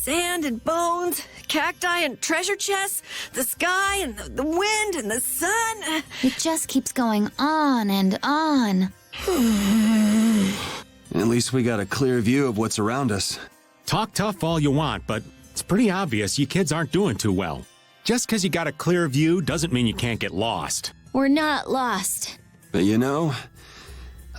sand and bones, cacti and treasure chests, the sky and the wind and the sun. It just keeps going on and on. At least we got a clear view of what's around us. Talk tough all you want, but it's pretty obvious you kids aren't doing too well. Just because you got a clear view doesn't mean you can't get lost. We're not lost. But you know,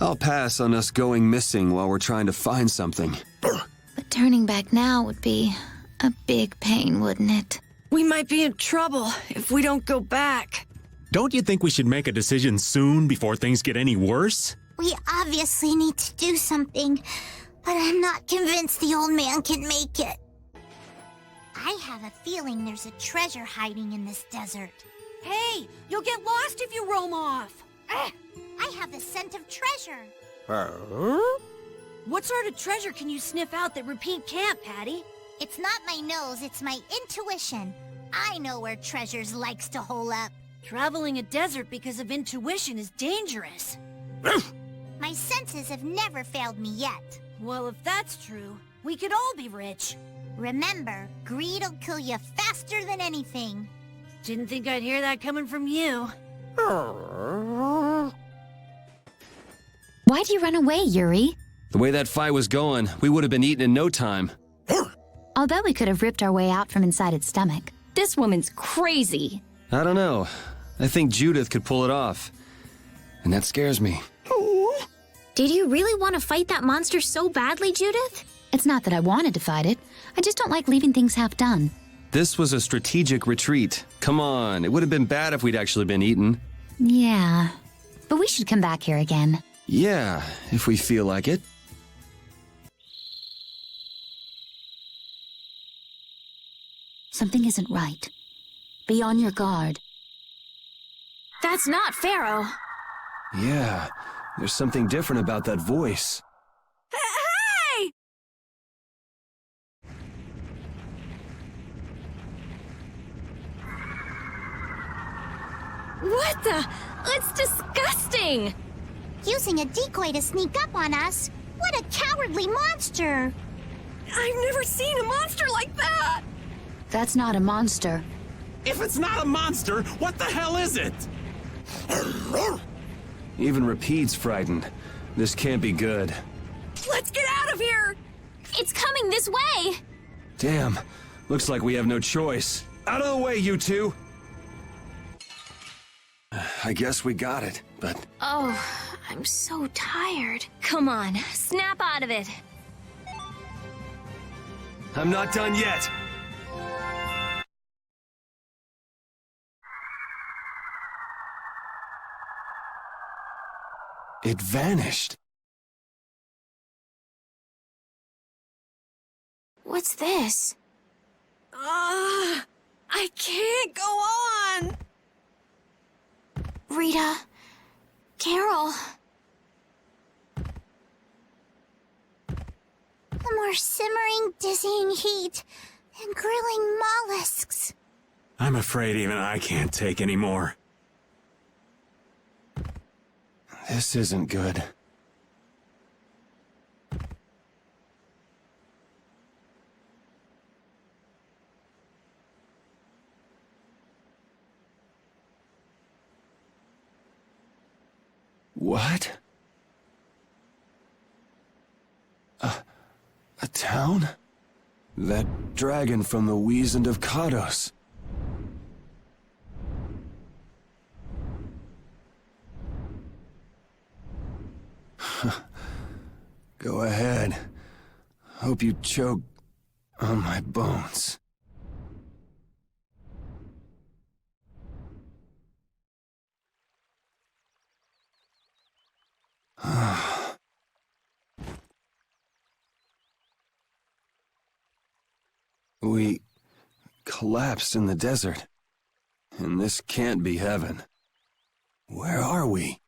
I'll pass on us going missing while we're trying to find something. But turning back now would be a big pain, wouldn't it? We might be in trouble if we don't go back. Don't you think we should make a decision soon before things get any worse? We obviously need to do something, but I'm not convinced the old man can make it. I have a feeling there's a treasure hiding in this desert. Hey, you'll get lost if you roam off. I have the scent of treasure. What sort of treasure can you sniff out that Repeat can't, Patty? It's not my nose, it's my intuition. I know where treasures likes to hole up. Traveling a desert because of intuition is dangerous. My senses have never failed me yet. Well, if that's true, we could all be rich. Remember, greed'll kill you faster than anything. Didn't think I'd hear that coming from you. Why'd you run away, Yuri? The way that fight was going, we would have been eaten in no time. I'll bet we could have ripped our way out from inside its stomach. This woman's crazy. I don't know. I think Judith could pull it off. And that scares me. Did you really want to fight that monster so badly, Judith? It's not that I wanted to fight it. I just don't like leaving things half done. This was a strategic retreat. Come on, it would have been bad if we'd actually been eaten. Yeah, but we should come back here again. Yeah, if we feel like it. Something isn't right. Be on your guard. That's not Phaeroh. Yeah, there's something different about that voice. Hey! What the? It's disgusting! Using a decoy to sneak up on us? What a cowardly monster! I've never seen a monster like that! That's not a monster. If it's not a monster, what the hell is it? Even Repeat's frightened. This can't be good. Let's get out of here! It's coming this way! Damn, looks like we have no choice. Out of the way, you two! I guess we got it, but... Oh, I'm so tired. Come on, snap out of it. I'm not done yet! It vanished. What's this? I can't go on! Rita, Carol. The more simmering, dizzying heat and grilling mollusks. I'm afraid even I can't take any more. This isn't good. What? A town? That dragon from the Wizened of Kados. Go ahead. Hope you choke on my bones. We collapsed in the desert, and this can't be heaven. Where are we?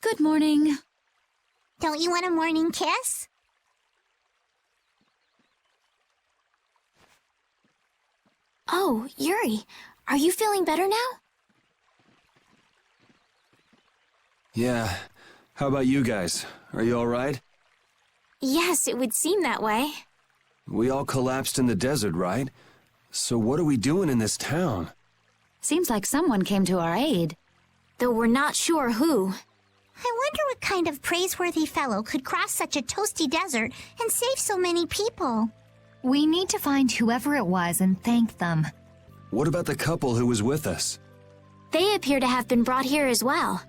Good morning. Don't you want a morning kiss? Oh, Yuri, are you feeling better now? Yeah, How about you guys? Are you alright? Yes, it would seem that way. We all collapsed in the desert, right? So what are we doing in this town? Seems like someone came to our aid. Though we're not sure who. I wonder what kind of praiseworthy fellow could cross such a toasty desert and save so many people. We need to find whoever it was and thank them. What about the couple who was with us? They appear to have been brought here as well.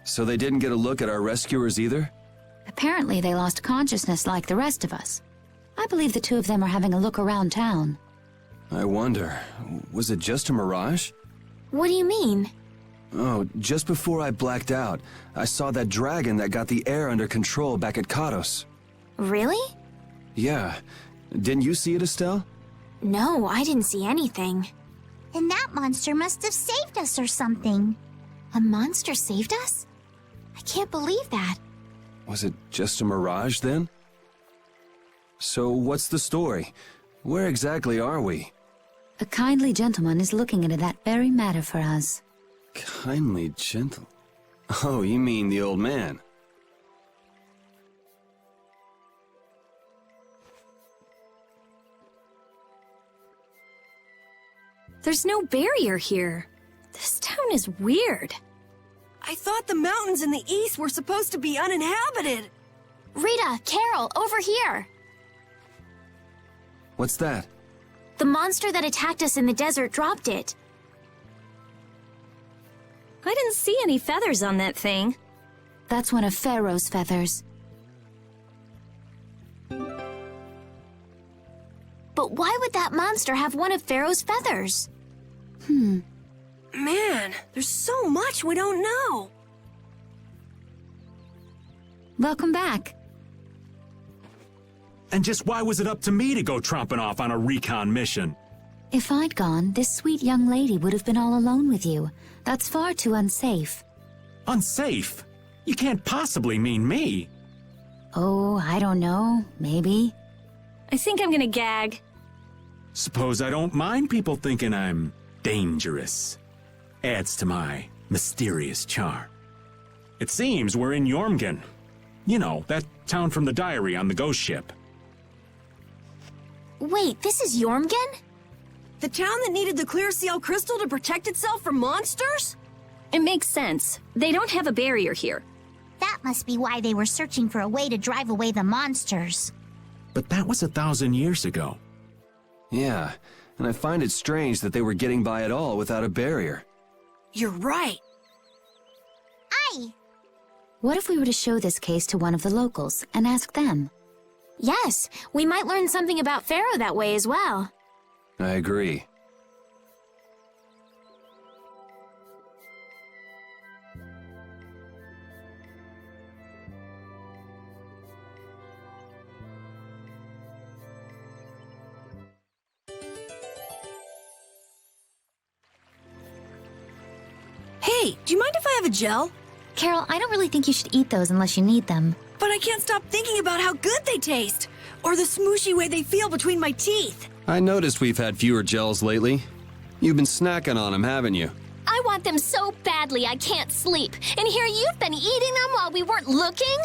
So they didn't get a look at our rescuers either? Apparently they lost consciousness like the rest of us. I believe the two of them are having a look around town. I wonder, was it just a mirage? What do you mean? Oh, just before I blacked out, I saw that dragon that got the air under control back at Kados. Really? Yeah. Didn't you see it, Estelle? No, I didn't see anything. And that monster must have saved us or something. A monster saved us? I can't believe that. Was it just a mirage then? So what's the story? Where exactly are we? A kindly gentleman is looking into that very matter for us. Kindly gentle. Oh, you mean the old man? There's no barrier here. This town is weird. I thought the mountains in the east were supposed to be uninhabited. Rita, Carol, over here! What's that? The monster that attacked us in the desert dropped it. I didn't see any feathers on that thing. That's one of Phaeroh's feathers. But why would that monster have one of Phaeroh's feathers? Man, there's so much we don't know. Welcome back. And just why was it up to me to go tromping off on a recon mission? If I'd gone, this sweet young lady would have been all alone with you. That's far too unsafe. Unsafe? You can't possibly mean me. Oh, I don't know. Maybe. I think I'm gonna gag. Suppose I don't mind people thinking I'm dangerous. Adds to my mysterious charm. It seems we're in Yormgen. You know, that town from the diary on the ghost ship. Wait, this is Yormgen? The town that needed the clear seal crystal to protect itself from monsters? It makes sense. They don't have a barrier here. That must be why they were searching for a way to drive away the monsters. But that was 1,000 years ago. Yeah, and I find it strange that they were getting by at all without a barrier. You're right. Aye! What if we were to show this case to one of the locals and ask them? Yes, we might learn something about Phaeroh that way as well. I agree. Hey, do you mind if I have a gel? Carol, I don't really think you should eat those unless you need them. But I can't stop thinking about how good they taste. Or the smooshy way they feel between my teeth. I noticed we've had fewer gels lately. You've been snacking on them, haven't you? I want them so badly I can't sleep. And here you've been eating them while we weren't looking?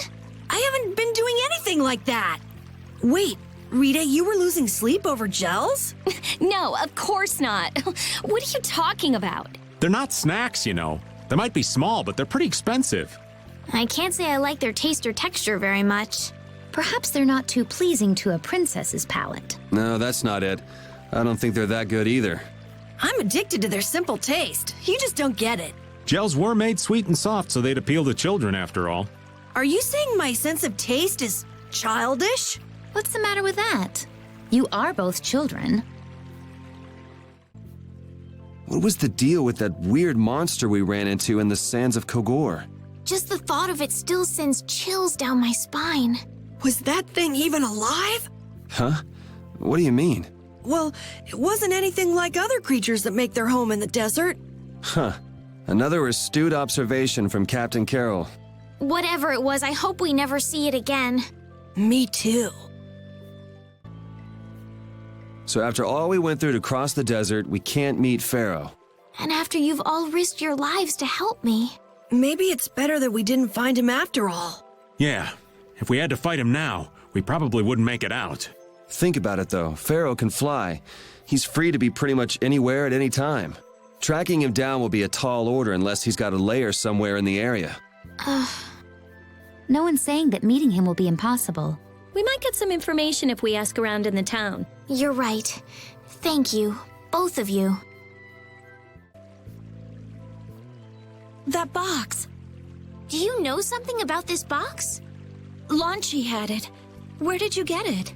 I haven't been doing anything like that. Wait, Rita, you were losing sleep over gels? No, of course not. What are you talking about? They're not snacks, you know. They might be small, but they're pretty expensive. I can't say I like their taste or texture very much. Perhaps they're not too pleasing to a princess's palate. No, that's not it. I don't think they're that good either. I'm addicted to their simple taste. You just don't get it. Gels were made sweet and soft, so they'd appeal to children after all. Are you saying my sense of taste is childish? What's the matter with that? You are both children. What was the deal with that weird monster we ran into in the sands of Kogor? Just the thought of it still sends chills down my spine. Was that thing even alive? Huh? What do you mean? Well, it wasn't anything like other creatures that make their home in the desert. Huh. Another astute observation from Captain Carroll. Whatever it was, I hope we never see it again. Me too. So after all we went through to cross the desert, we can't meet Phaeroh. And after you've all risked your lives to help me. Maybe it's better that we didn't find him after all. Yeah, if we had to fight him now, we probably wouldn't make it out. Think about it though, Phaeroh can fly. He's free to be pretty much anywhere at any time. Tracking him down will be a tall order unless he's got a lair somewhere in the area. No one's saying that meeting him will be impossible. We might get some information if we ask around in the town. You're right. Thank you, both of you. That box. Do you know something about this box? Launchie had it. Where did you get it?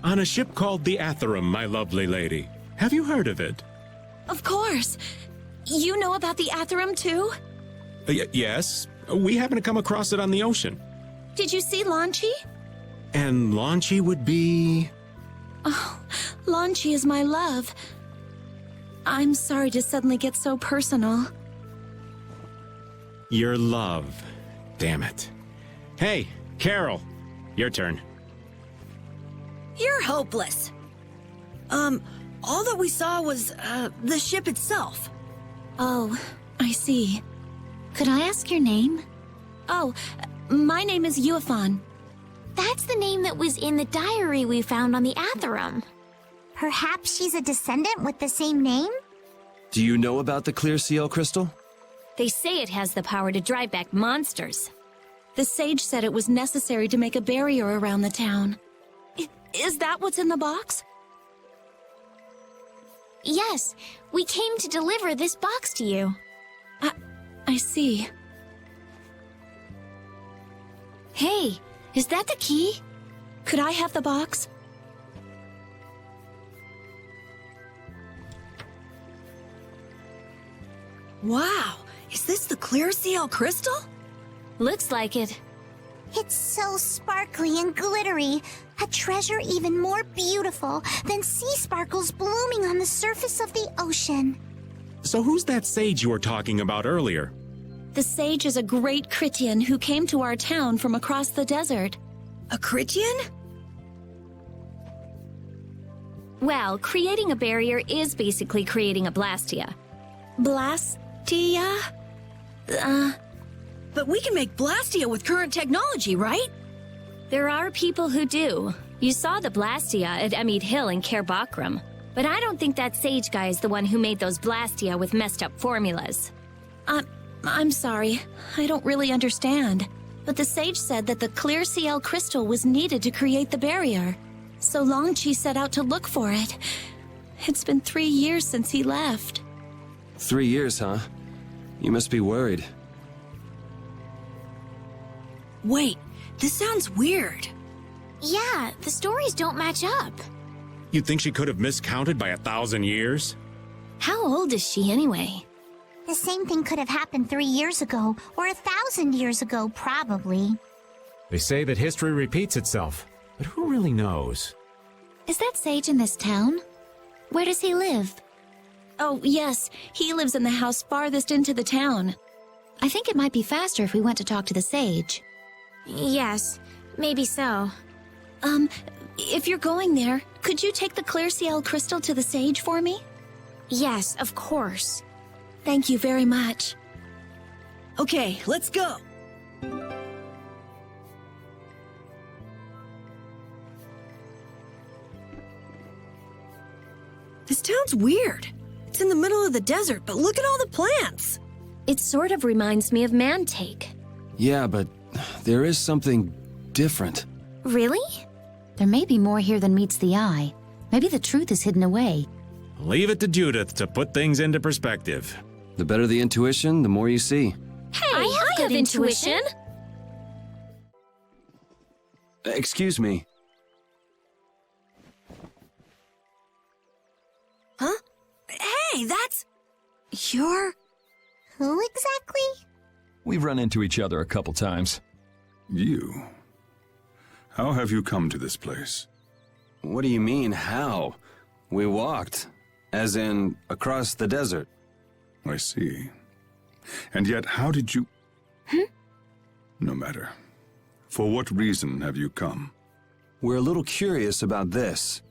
On a ship called the Atherum, my lovely lady. Have you heard of it? Of course. You know about the Atherum too? Yes. We happened to come across it on the ocean. Did you see Launchie? And Launchie would be... Oh, Launchie is my love. I'm sorry to suddenly get so personal. Your love. Damn it. Hey, Carol. Your turn. You're hopeless. All that we saw was, the ship itself. Oh, I see. Could I ask your name? Oh, my name is Yuafan. That's the name that was in the diary we found on the Atherum. Perhaps she's a descendant with the same name? Do you know about the clear seal crystal? They say it has the power to drive back monsters. The sage said it was necessary to make a barrier around the town. Is that what's in the box? Yes, we came to deliver this box to you. I see. Hey, is that the key? Could I have the box? Wow, is this the clear seal crystal? Looks like it. It's so sparkly and glittery. A treasure even more beautiful than sea sparkles blooming on the surface of the ocean. So who's that sage you were talking about earlier? The sage is a great Critian who came to our town from across the desert. A Critian? Well, creating a barrier is basically creating a Blastia. Blastia? But we can make Blastia with current technology, right? There are people who do. You saw the Blastia at Emmede Hill in Cair Bakram. But I don't think that sage guy is the one who made those Blastia with messed up formulas. I'm sorry. I don't really understand. But the sage said that the clear CL crystal was needed to create the barrier. So Longchi set out to look for it. It's been 3 years since he left. 3 years, huh? You must be worried. Wait, this sounds weird. Yeah, the stories don't match up. You think she could have miscounted by 1,000 years? How old is she anyway? The same thing could have happened 3 years ago, or 1,000 years ago, probably. They say that history repeats itself, but who really knows? Is that sage in this town? Where does he live? Oh, yes, he lives in the house farthest into the town. I think it might be faster if we went to talk to the sage. Yes, maybe so. If you're going there, could you take the clear CL crystal to the sage for me? Yes, of course. Thank you very much. Okay, let's go. This town's weird. It's in the middle of the desert, but look at all the plants. It sort of reminds me of Mantake. Yeah, but there is something different. Really? There may be more here than meets the eye. Maybe the truth is hidden away. Leave it to Judith to put things into perspective. The better the intuition, the more you see. Hey, I have intuition. Excuse me. Huh? Hey, that's... You're... Who exactly? We've run into each other a couple times. You? How have you come to this place? What do you mean, how? We walked. As in, across the desert. I see. And yet, how did you... No matter. For what reason have you come? We're a little curious about this.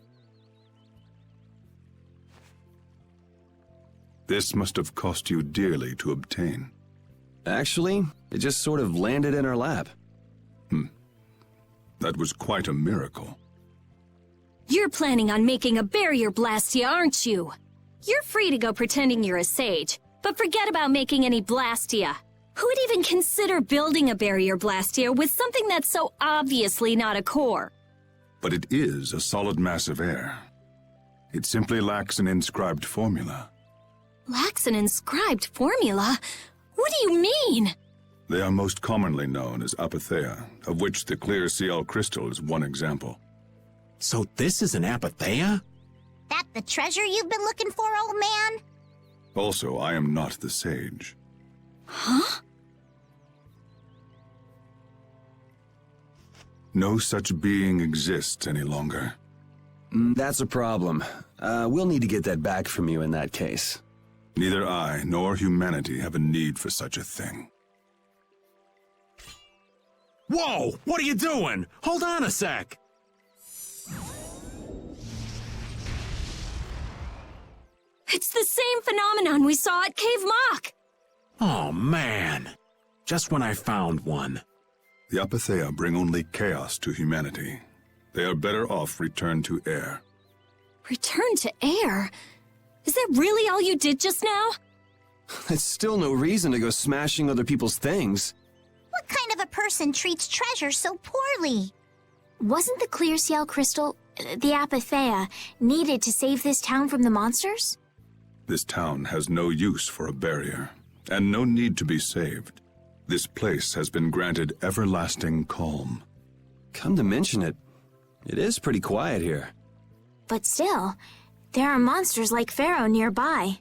This must have cost you dearly to obtain. Actually, it just sort of landed in our lap. That was quite a miracle. You're planning on making a barrier blastia, aren't you? You're free to go pretending you're a sage, but forget about making any blastia. Who would even consider building a barrier blastia with something that's so obviously not a core? But it is a solid mass of air. It simply lacks an inscribed formula. Lacks an inscribed formula? What do you mean? They are most commonly known as apatheia, of which the clear CL crystal is one example. So this is an apatheia? That the treasure you've been looking for, old man? Also, I am not the sage. Huh? No such being exists any longer. That's a problem. We'll need to get that back from you in that case. Neither I nor humanity have a need for such a thing. Whoa! What are you doing? Hold on a sec! It's the same phenomenon we saw at Cave Mock! Oh, man. Just when I found one. The apatheia bring only chaos to humanity. They are better off returned to air. Return to air? Is that really all you did just now? That's still no reason to go smashing other people's things. What kind of a person treats treasure so poorly? Wasn't the clear CL crystal, the apatheia, needed to save this town from the monsters? This town has no use for a barrier, and no need to be saved. This place has been granted everlasting calm. Come to mention it, it is pretty quiet here. But still, there are monsters like Phaeroh nearby.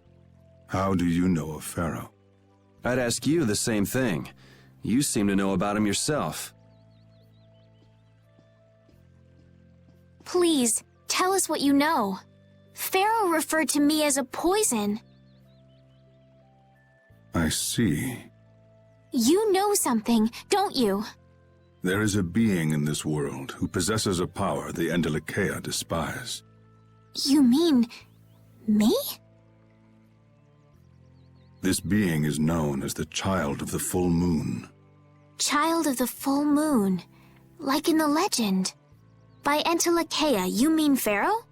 How do you know of Phaeroh? I'd ask you the same thing. You seem to know about him yourself. Please, tell us what you know. Phaeroh referred to me as a poison. I see. You know something, don't you? There is a being in this world who possesses a power the Endelikeia despise. You mean... me? This being is known as the Child of the Full Moon. Child of the Full Moon. Like in the legend. By Endelikeia, you mean Phaeroh?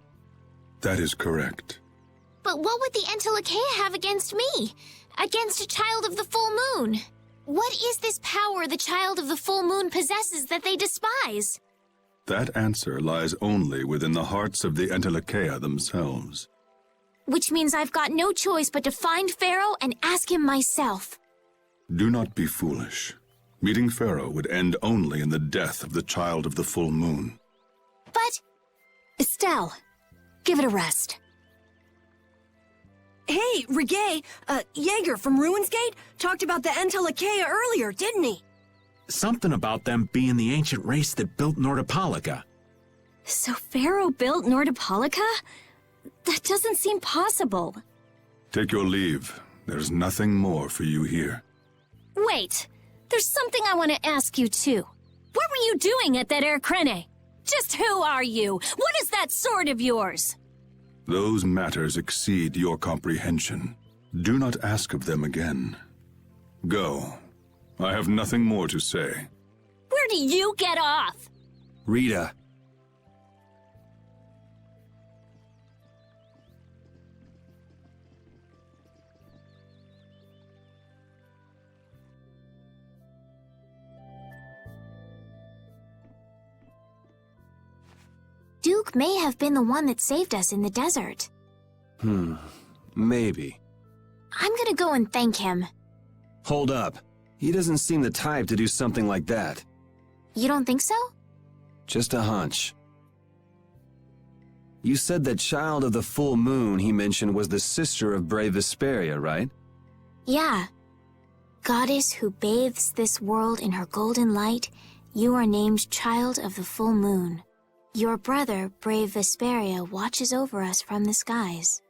That is correct. But what would the Endelikeia have against me? Against a Child of the Full Moon? What is this power the Child of the Full Moon possesses that they despise? That answer lies only within the hearts of the Endelikeia themselves. Which means I've got no choice but to find Phaeroh and ask him myself. Do not be foolish. Meeting Phaeroh would end only in the death of the Child of the Full Moon. But... Estelle, give it a rest. Hey, Regay, Jaeger from Ruinsgate talked about the Endelikeia earlier, didn't he? Something about them being the ancient race that built Nordopolica. So Phaeroh built Nordopolica? That doesn't seem possible. Take your leave. There's nothing more for you here. Wait, there's something I want to ask you too. What were you doing at that Air Krene? Just who are you? What is that sword of yours? Those matters exceed your comprehension. Do not ask of them again. Go. I have nothing more to say. Where do you get off? Rita. Duke may have been the one that saved us in the desert. Maybe. I'm gonna go and thank him. Hold up. He doesn't seem the type to do something like that. You don't think so? Just a hunch. You said that Child of the Full Moon he mentioned was the sister of brave Vesperia, right? Yeah. Goddess who bathes this world in her golden light, you are named Child of the Full Moon. Your brother, brave Vesperia, watches over us from the skies.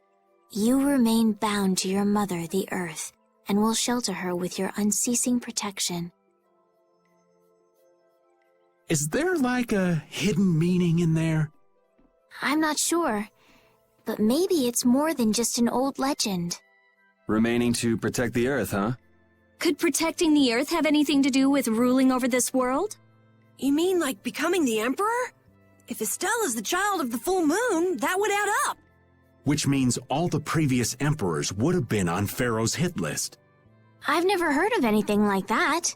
You remain bound to your mother, the earth, and will shelter her with your unceasing protection. Is there like a hidden meaning in there? I'm not sure, but maybe it's more than just an old legend. Remaining to protect the Earth, huh? Could protecting the Earth have anything to do with ruling over this world? You mean like becoming the Emperor? If Estella's the child of the full moon, that would add up. Which means all the previous emperors would have been on Phaeroh's hit list. I've never heard of anything like that.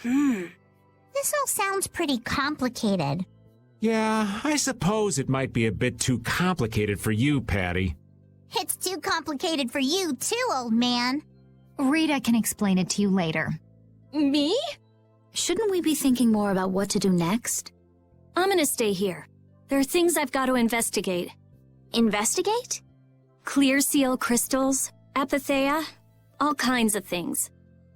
This all sounds pretty complicated. Yeah, I suppose it might be a bit too complicated for you, Patty. It's too complicated for you too, old man. Rita can explain it to you later. Me? Shouldn't we be thinking more about what to do next? I'm gonna stay here. There are things I've got to investigate. Investigate? Clear seal crystals, apatheia, all kinds of things.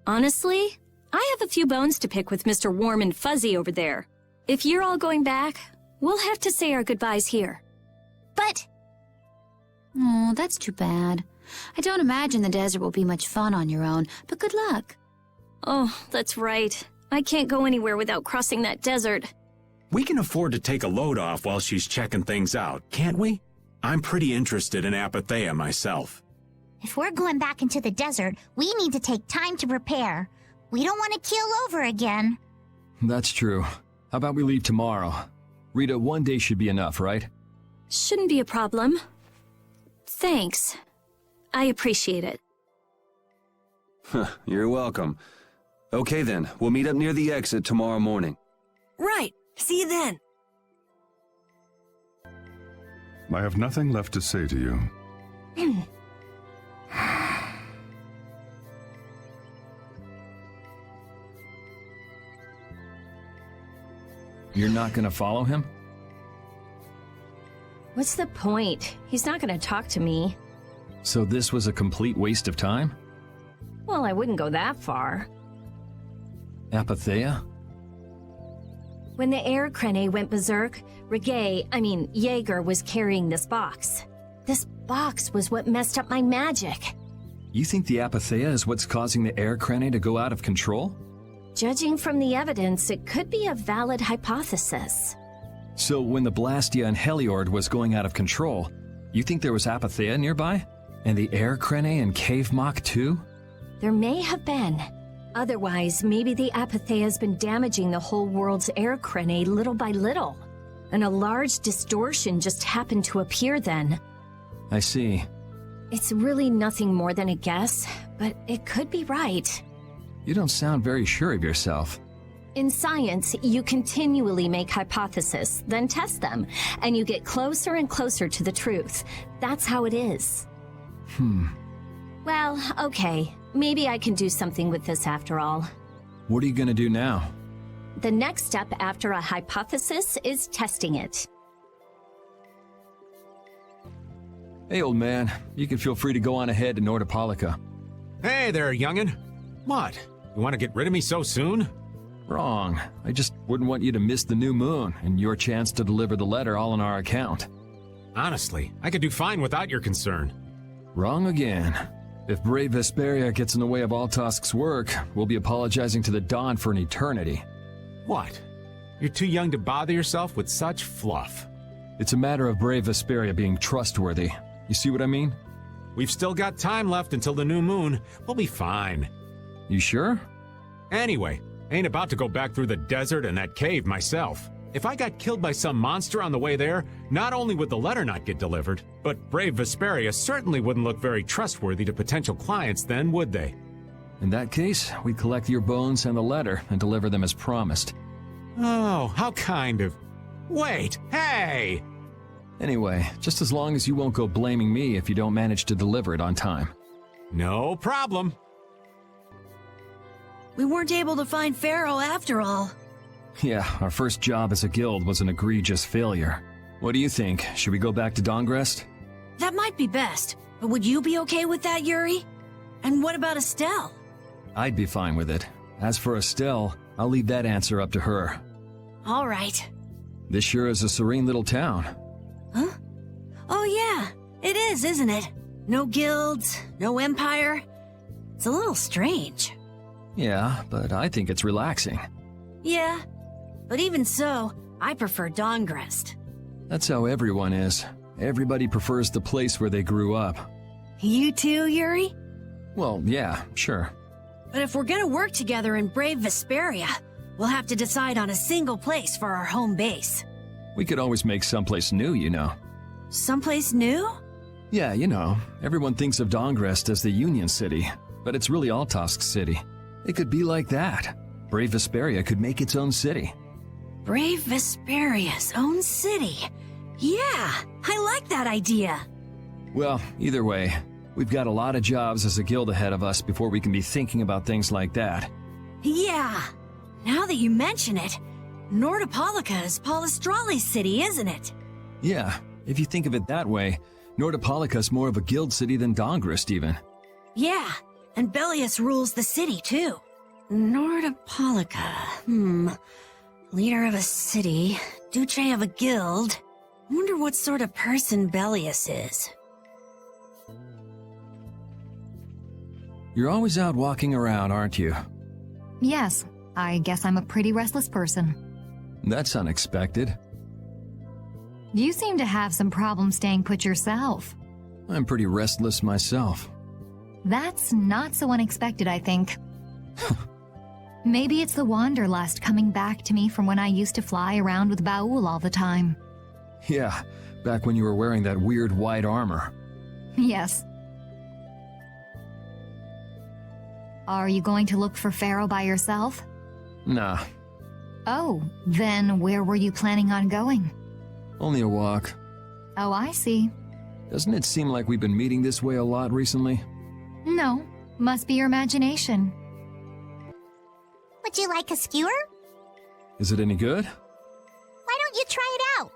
Honestly, I have a few bones to pick with Mr. Warm and Fuzzy over there. If you're all going back, we'll have to say our goodbyes here. But... Oh, that's too bad. I don't imagine the desert will be much fun on your own, but good luck. Oh, that's right. I can't go anywhere without crossing that desert. We can afford to take a load off while she's checking things out, can't we? I'm pretty interested in apatheia myself. If we're going back into the desert, we need to take time to prepare. We don't want to keel over again. That's true. How about we leave tomorrow? Rita, 1 day should be enough, right? Shouldn't be a problem. Thanks. I appreciate it. You're welcome. Okay then, we'll meet up near the exit tomorrow morning. Right. See you then. I have nothing left to say to you. You're not gonna follow him? What's the point? He's not gonna talk to me. So this was a complete waste of time? Well, I wouldn't go that far. Apatheia? When the air crane went berserk, Jaeger was carrying this box. This box was what messed up my magic. You think the apatheia is what's causing the air crane to go out of control? Judging from the evidence, it could be a valid hypothesis. So when the Blastia and Heliord was going out of control, you think there was apatheia nearby? And the air crane and cave mock too? There may have been. Otherwise, maybe the apatheia has been damaging the whole world's air crane little by little. And a large distortion just happened to appear then. I see. It's really nothing more than a guess, but it could be right. You don't sound very sure of yourself. In science, you continually make hypotheses, then test them, and you get closer and closer to the truth. That's how it is. Well, okay. Maybe I can do something with this after all. What are you gonna do now? The next step after a hypothesis is testing it. Hey, old man. You can feel free to go on ahead to Nordopolica. Hey there, youngin'. What? You want to get rid of me so soon? Wrong. I just wouldn't want you to miss the new moon and your chance to deliver the letter all on our account. Honestly, I could do fine without your concern. Wrong again. If brave Vesperia gets in the way of Altosk's work, we'll be apologizing to the Dawn for an eternity. What? You're too young to bother yourself with such fluff. It's a matter of brave Vesperia being trustworthy. You see what I mean? We've still got time left until the new moon. We'll be fine. You sure? Anyway, ain't about to go back through the desert and that cave myself. If I got killed by some monster on the way there, not only would the letter not get delivered, but brave Vesperia certainly wouldn't look very trustworthy to potential clients then, would they? In that case, we'd collect your bones and the letter and deliver them as promised. Oh, how kind of... Wait, hey! Anyway, just as long as you won't go blaming me if you don't manage to deliver it on time. No problem. We weren't able to find Phaeroh after all. Yeah, our first job as a guild was an egregious failure. What do you think? Should we go back to Dongrest? That might be best, but would you be okay with that, Yuri? And what about Estelle? I'd be fine with it. As for Estelle, I'll leave that answer up to her. All right. This sure is a serene little town. Huh? Oh yeah, it is, isn't it? No guilds, no empire. It's a little strange. Yeah, but I think it's relaxing. Yeah, but even so, I prefer Dongrest. That's how everyone is. Everybody prefers the place where they grew up. You too, Yuri? Well, yeah, sure. But if we're gonna work together in brave Vesperia, we'll have to decide on a single place for our home base. We could always make someplace new, you know. Someplace new? Yeah, you know, everyone thinks of Dongrest as the Union City, but it's really Altosk City. It could be like that. Brave Vesperia could make its own city. Brave Vesperia's own city. Yeah, I like that idea. Well, either way, we've got a lot of jobs as a guild ahead of us before we can be thinking about things like that. Yeah, now that you mention it, Nordopolica is Polystrali's city, isn't it? Yeah, if you think of it that way, Nordopolica's more of a guild city than Dongrest even. Yeah, and Bellius rules the city too. Nordopolica, leader of a city, Duce of a guild. Wonder what sort of person Bellius is. You're always out walking around, aren't you? Yes, I guess I'm a pretty restless person. That's unexpected. You seem to have some problems staying put yourself. I'm pretty restless myself. That's not so unexpected, I think. Maybe it's the wanderlust coming back to me from when I used to fly around with Baul all the time. Yeah, back when you were wearing that weird white armor. Yes. Are you going to look for Phaeroh by yourself? Nah, Oh, then where were you planning on going? only a walk. Oh, I see. Doesn't it seem like we've been meeting this way a lot recently? No, must be your imagination. Would you like a skewer? Is it any good? Why don't you try it out?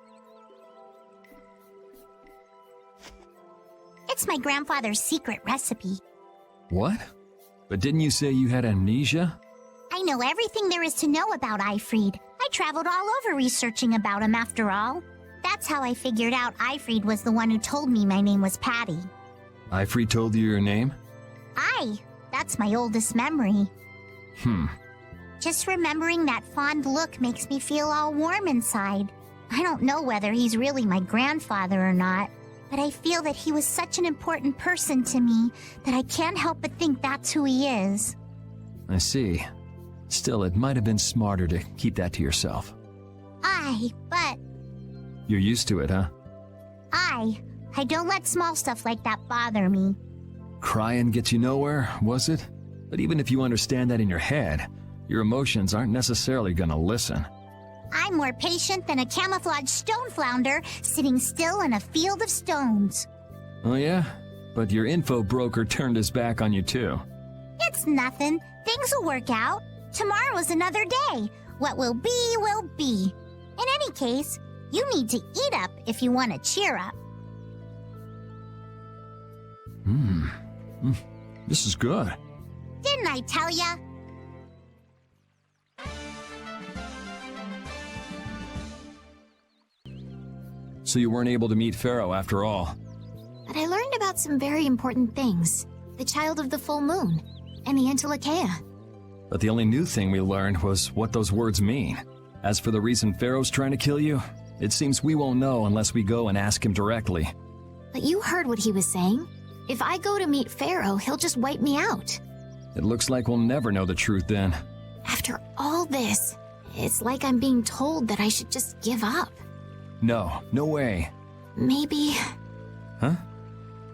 It's my grandfather's secret recipe. What? But didn't you say you had amnesia? I know everything there is to know about Eifried. I traveled all over researching about him after all. That's how I figured out Eifried was the one who told me my name was Patty. Eifried told you your name? That's my oldest memory. Hmm. Just remembering that fond look makes me feel all warm inside. I don't know whether he's really my grandfather or not, but I feel that he was such an important person to me that I can't help but think that's who he is. I see. Still, it might have been smarter to keep that to yourself. But You're used to it, huh? I don't let small stuff like that bother me. Crying gets you nowhere, was it? But even if you understand that in your head, your emotions aren't necessarily gonna listen. I'm more patient than a camouflaged stone flounder sitting still in a field of stones. Oh yeah? But your info broker turned his back on you too. It's nothing. Things will work out. Tomorrow's another day. What will be, will be. In any case, you need to eat up if you want to cheer up. This is good. Didn't I tell ya? So you weren't able to meet Phaeroh after all. But I learned about some very important things. The child of the full moon, and the Entelechea. But the only new thing we learned was what those words mean. As for the reason Pharaoh's trying to kill you, it seems we won't know unless we go and ask him directly. But you heard what he was saying. If I go to meet Phaeroh, he'll just wipe me out. It looks like we'll never know the truth then. After all this, it's like I'm being told that I should just give up. No, no way. Maybe... Huh?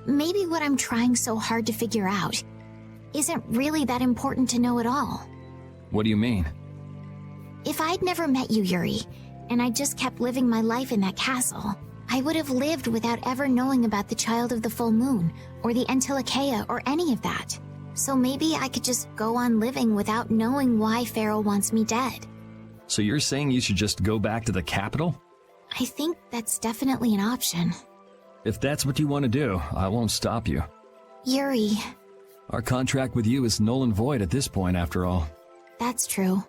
Maybe what I'm trying so hard to figure out isn't really that important to know at all. What do you mean? If I'd never met you, Yuri, and I just kept living my life in that castle, I would have lived without ever knowing about the Child of the Full Moon, or the Entelechea, or any of that. So maybe I could just go on living without knowing why Phaeroh wants me dead. So you're saying you should just go back to the capital? I think that's definitely an option. If that's what you want to do, I won't stop you. Yuri, Our contract with you is null and void at this point, after all. that's true.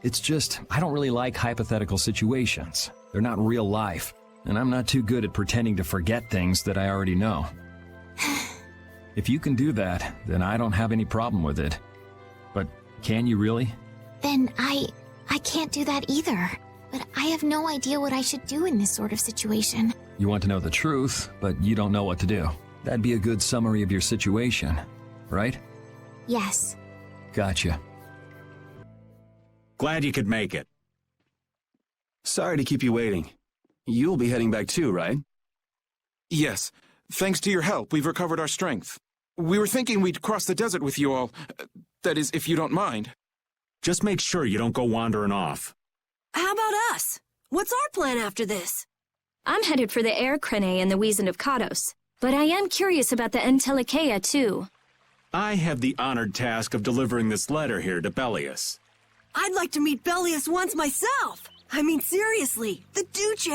It's just, I don't really like hypothetical situations. They're not real life, and I'm not too good at pretending to forget things that I already know. If you can do that, then I don't have any problem with it. But can you really? Then I can't do that either. But I have no idea what I should do in this sort of situation. You want to know the truth, but you don't know what to do. That'd be a good summary of your situation, right? Yes. Gotcha. Glad you could make it. Sorry to keep you waiting. You'll be heading back too, right? Yes. Thanks to your help, we've recovered our strength. We were thinking we'd cross the desert with you all. That is, if you don't mind. Just make sure you don't go wandering off. How about us? What's our plan after this? I'm headed for the Air Crene and the Wizened of Kados, but I am curious about the Entelikeia too. I have the honored task of delivering this letter here to Bellius. I'd like to meet Bellius once myself. I mean, seriously, the Duce.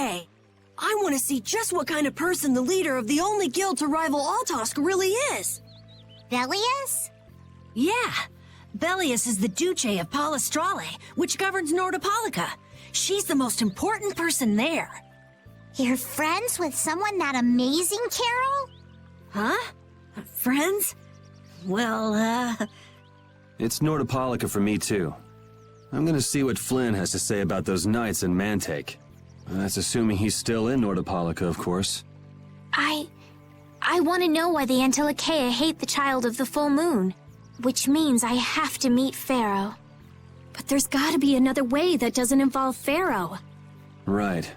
I want to see just what kind of person the leader of the only guild to rival Altosk really is. Bellius? Yeah. Bellius is the Duce of Palestrale, which governs Nordopolica. She's the most important person there. You're friends with someone that amazing, Carol? Huh? Friends? Well, It's Nordopolica for me too. I'm gonna see what Flynn has to say about those knights in Mantake. That's assuming he's still in Nordopolica, of course. I want to know why the Entelikeia hate the child of the full moon. Which means I have to meet Phaeroh. But there's gotta be another way that doesn't involve Phaeroh. Right.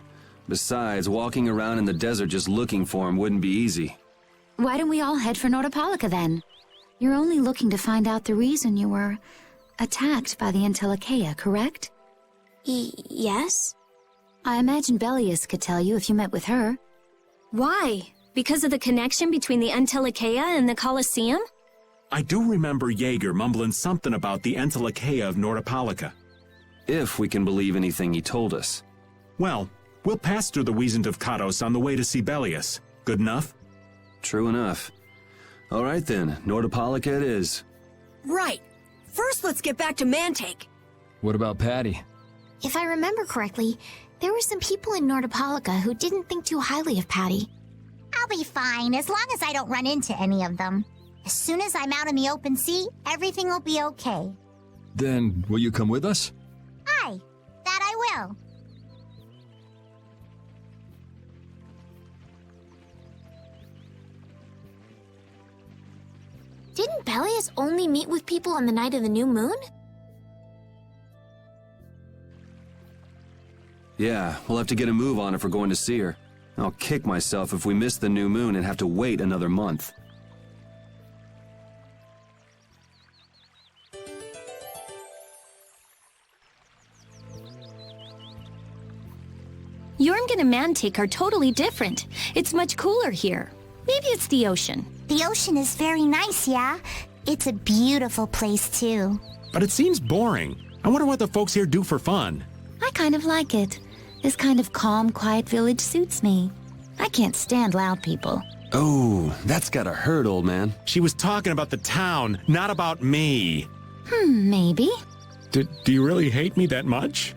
Besides, walking around in the desert just looking for him wouldn't be easy. Why don't we all head for Nordopolica then? You're only looking to find out the reason you were attacked by the Entelikeia, correct? Yes? I imagine Bellius could tell you if you met with her. Why? Because of the connection between the Entelikeia and the Colosseum? I do remember Jaeger mumbling something about the Entelikeia of Nordopolica. If we can believe anything he told us. Well, we'll pass through the Wizened of Kados on the way to see Bellius. Good enough? True enough. All right then, Nordopolica it is. right. First, let's get back to Mantake. What about Patty? If I remember correctly, there were some people in Nordopolica who didn't think too highly of Patty. I'll be fine, as long as I don't run into any of them. As soon as I'm out in the open sea, everything will be okay. Then, will you come with us? Aye, that I will. Didn't Bellius only meet with people on the night of the new moon? Yeah, we'll have to get a move on if we're going to see her. I'll kick myself if we miss the new moon and have to wait another month. Yormgen and Mantake are totally different. It's much cooler here. Maybe it's the ocean. The ocean is very nice, yeah? It's a beautiful place, too. But it seems boring. I wonder what the folks here do for fun. I kind of like it. This kind of calm, quiet village suits me. I can't stand loud people. Oh, that's gotta hurt, old man. She was talking about the town, not about me. Maybe. Do you really hate me that much?